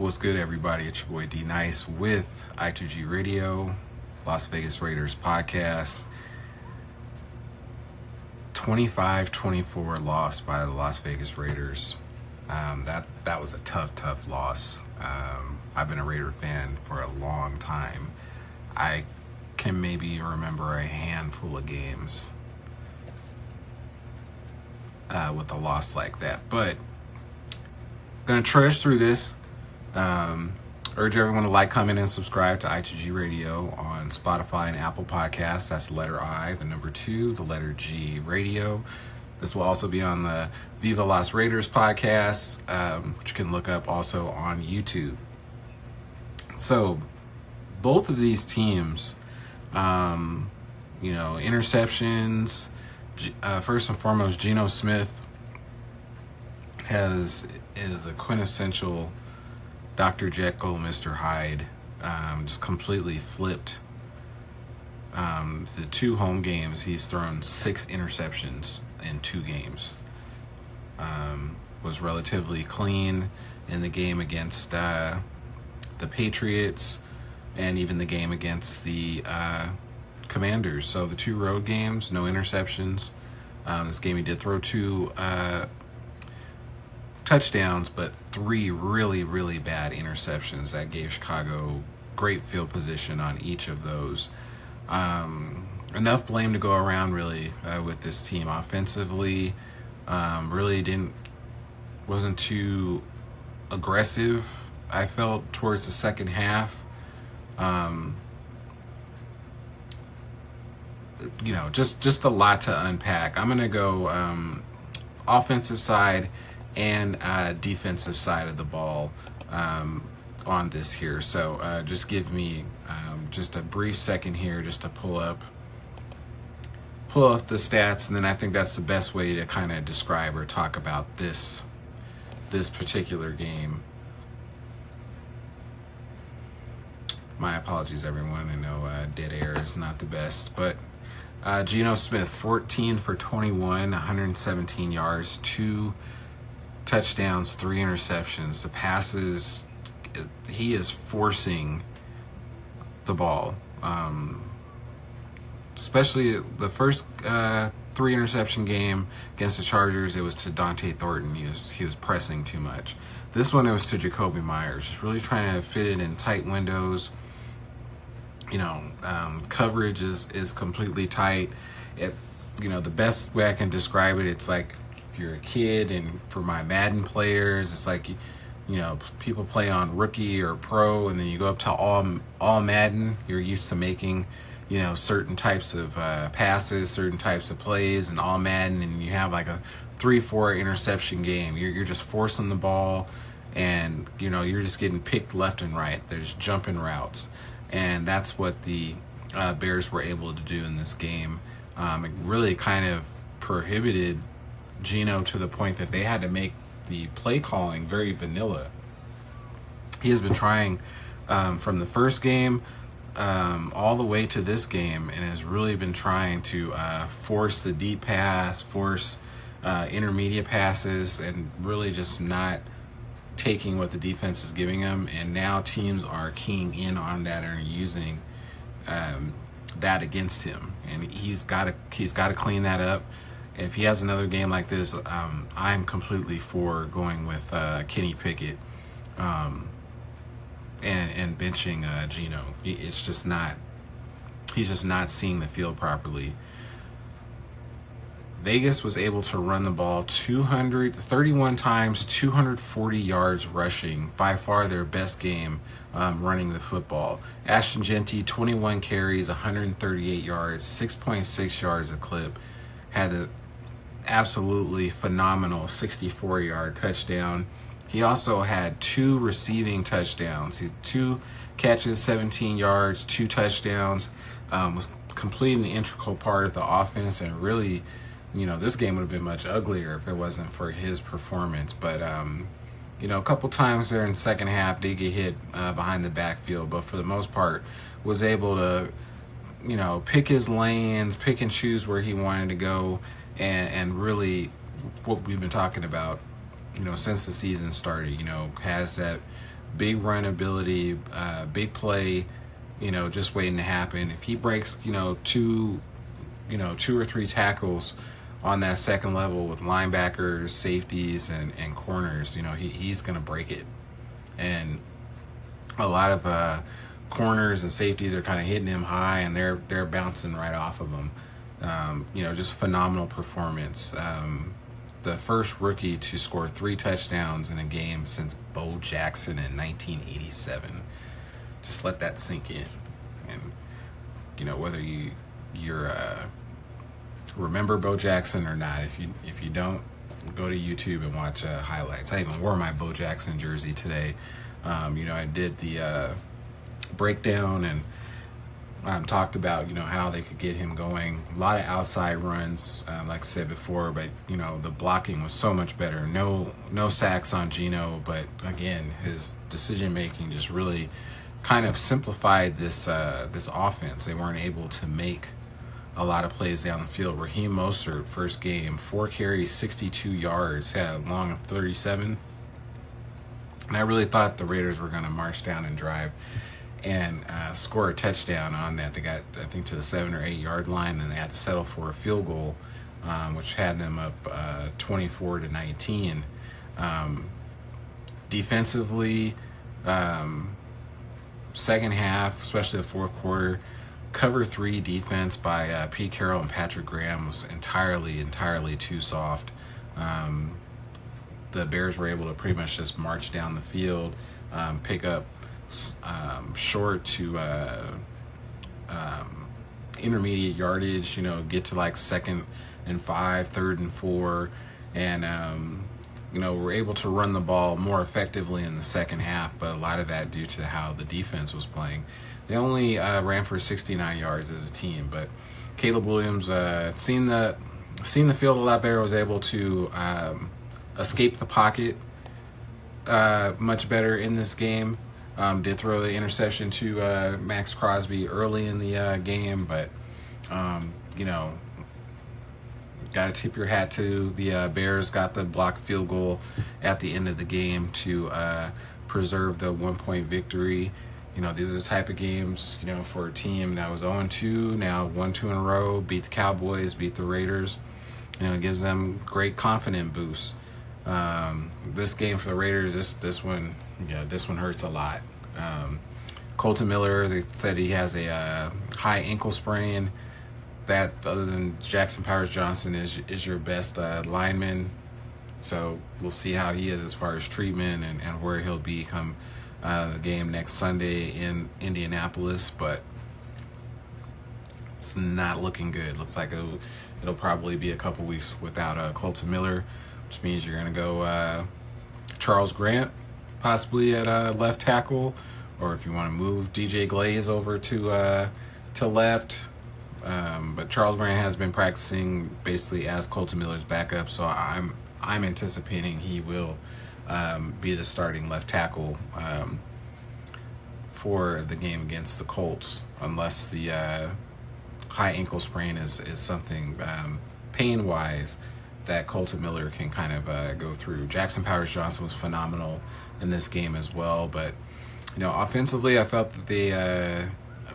What's good, everybody? It's your boy D Nice with I2G Radio, Las Vegas Raiders podcast. 25-24 loss by the Las Vegas Raiders. That was a tough loss. I've been a Raider fan for a long time. I can maybe remember a handful of games with a loss like that. But gonna trudge through this. Urge everyone to like, comment, and subscribe to I2G Radio on Spotify and Apple Podcasts. That's the letter I, the number 2, the letter G, radio. This will also be on the Viva Las Raiders podcast, which you can look up also on YouTube. So, both of these teams, interceptions. First and foremost, Geno Smith is the quintessential Dr. Jekyll, Mr. Hyde. Just completely flipped. The 2 home games, he's thrown 6 interceptions in 2 games. Was relatively clean in the game against the Patriots and even the game against the Commanders. So the 2 road games, no interceptions. This game he did throw 2 touchdowns, but 3 really bad interceptions that gave Chicago great field position on each of those. Enough blame to go around really with this team offensively. Wasn't too aggressive, I felt, towards the second half. Just a lot to unpack. I'm gonna go offensive side and defensive side of the ball on this here. So just give me just a brief second here just to pull up the stats, and then I think that's the best way to kind of describe or talk about this particular game. My apologies, everyone. I know dead air is not the best, but Geno Smith, 14 for 21, 117 yards, 2 touchdowns, 3 interceptions. The passes, he is forcing the ball. Especially the first 3 interception game against the Chargers, it was to Dante Thornton. He was pressing too much. This one, it was to Jacoby Myers, just really trying to fit it in tight windows. Coverage is completely tight. The best way I can describe it, it's like if you're a kid, and for my Madden players, it's like, people play on rookie or pro, and then you go up to all Madden. You're used to making, certain types of passes, certain types of plays, and all Madden, and you have like a 3-4 interception game. You're just forcing the ball, and you're just getting picked left and right. There's jumping routes, and that's what the Bears were able to do in this game. It really kind of prohibited Geno to the point that they had to make the play calling very vanilla. He has been trying from the first game all the way to this game, and has really been trying to force the deep pass, force intermediate passes, and really just not taking what the defense is giving him. And now teams are keying in on that and are using that against him, and he's got to clean that up. If he has another game like this, I'm completely for going with Kenny Pickett and benching Geno. It's just not. He's just not seeing the field properly. Vegas was able to run the ball 231 times, 240 yards rushing. By far their best game running the football. Ashton Genty, 21 carries, 138 yards, 6.6 yards a clip. Had an absolutely phenomenal 64-yard touchdown. He also had 2 receiving touchdowns. He had 2 catches, 17 yards, 2 touchdowns. Was completely an integral part of the offense, and really, this game would have been much uglier if it wasn't for his performance. But, a couple times there in the second half, they get hit behind the backfield, but for the most part, was able to, pick his lanes, pick and choose where he wanted to go, and really what we've been talking about, since the season started, has that big run ability, big play, just waiting to happen. If he breaks, two or three tackles on that second level with linebackers, safeties, and corners, he's going to break it. And a lot of corners and safeties are kind of hitting him high, and they're bouncing right off of him. Just phenomenal performance. The first rookie to score 3 touchdowns in a game since Bo Jackson in 1987. Just let that sink in. And whether you're remember Bo Jackson or not, if you don't, go to YouTube and watch highlights. I even wore my Bo Jackson jersey today. I did the breakdown and talked about how they could get him going. A lot of outside runs, like I said before, but the blocking was so much better. No sacks on Geno, but again, his decision making just really kind of simplified this offense. They weren't able to make a lot of plays down the field. Raheem Mostert, first game, 4 carries, 62 yards, had a long of 37. And I really thought the Raiders were going to march down and drive and score a touchdown on that. They got, I think, to the 7 or 8 yard line, and they had to settle for a field goal, which had them up 24-19. Defensively, second half, especially the fourth quarter, cover 3 defense by Pete Carroll and Patrick Graham was entirely too soft. The Bears were able to pretty much just march down the field, pick up short to intermediate yardage, get to like 2nd and 5, 3rd and 4, and we're able to run the ball more effectively in the second half, but a lot of that due to how the defense was playing. They only ran for 69 yards as a team, but Caleb Williams seen the field a lot better, was able to escape the pocket much better in this game. Did throw the interception to Max Crosby early in the game, but got to tip your hat to the Bears. Got the blocked field goal at the end of the game to preserve the 1-point victory. These are the type of games, for a team that was 0-2, now 1-2 in a row, beat the Cowboys, beat the Raiders. It gives them great confidence boost. This game for the Raiders, this one hurts a lot. Colton Miller, they said he has a high ankle sprain. That, other than Jackson Powers-Johnson, is your best lineman. So we'll see how he is as far as treatment and where he'll be come the game next Sunday in Indianapolis. But it's not looking good. Looks like it'll probably be a couple weeks without Colton Miller, which means you're going to go Charles Grant possibly at left tackle, or if you want to move DJ Glaze over to left. But Charles Grant has been practicing basically as Colton Miller's backup, so I'm anticipating he will be the starting left tackle for the game against the Colts, unless the high ankle sprain is something pain-wise that Colton Miller can kind of go through. Jackson Powers-Johnson was phenomenal in this game as well, but offensively, I felt that they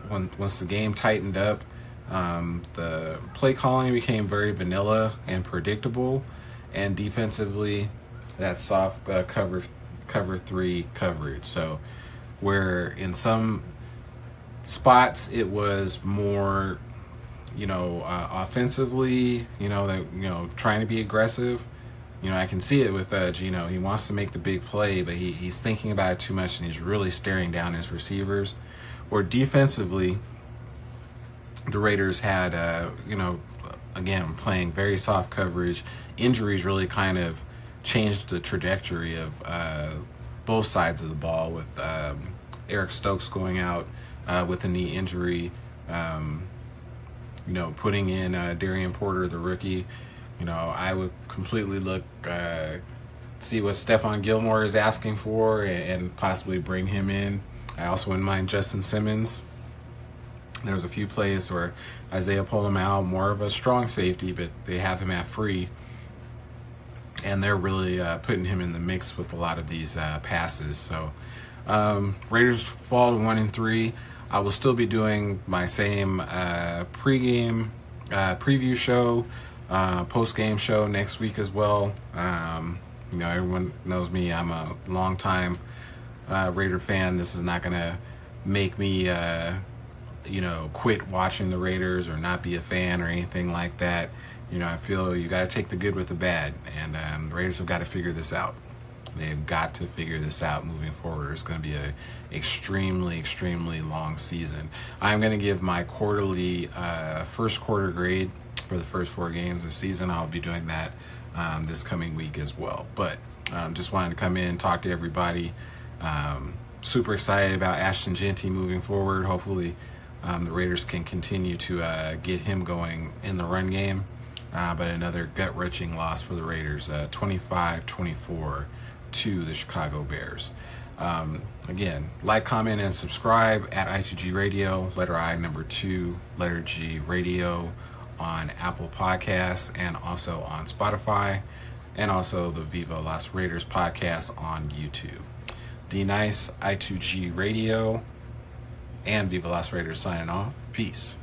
once the game tightened up, the play calling became very vanilla and predictable, and defensively, that soft cover 3 coverage. So where in some spots it was more, offensively, trying to be aggressive. I can see it with Geno. He wants to make the big play, but he's thinking about it too much, and he's really staring down his receivers. Or defensively, the Raiders had, again, playing very soft coverage. Injuries really kind of changed the trajectory of both sides of the ball, with Eric Stokes going out with a knee injury, putting in Darian Porter, the rookie. I would completely see what Stephon Gilmore is asking for and possibly bring him in. I also wouldn't mind Justin Simmons. There was a few plays where Isaiah pulled him out, more of a strong safety, but they have him at free. And they're really putting him in the mix with a lot of these passes. So Raiders fall to 1-3. I will still be doing my same pregame preview show, post-game show next week as well. Everyone knows me. I'm a longtime Raider fan. This is not going to make me, quit watching the Raiders or not be a fan or anything like that. I feel you got to take the good with the bad, and the Raiders have got to figure this out. They've got to figure this out moving forward. It's going to be a extremely, extremely long season. I'm going to give my quarterly first quarter grade for the first 4 games of the season. I'll be doing that this coming week as well. But just wanted to come in, talk to everybody. Super excited about Ashton Jeanty moving forward. Hopefully the Raiders can continue to get him going in the run game. But another gut-wrenching loss for the Raiders, 25-24 to the Chicago Bears. Again, like, comment, and subscribe at I2G Radio, letter I, number 2, letter G Radio on Apple Podcasts and also on Spotify, and also the Viva Las Raiders podcast on YouTube. D Nice, I2G Radio, and Viva Las Raiders signing off. Peace.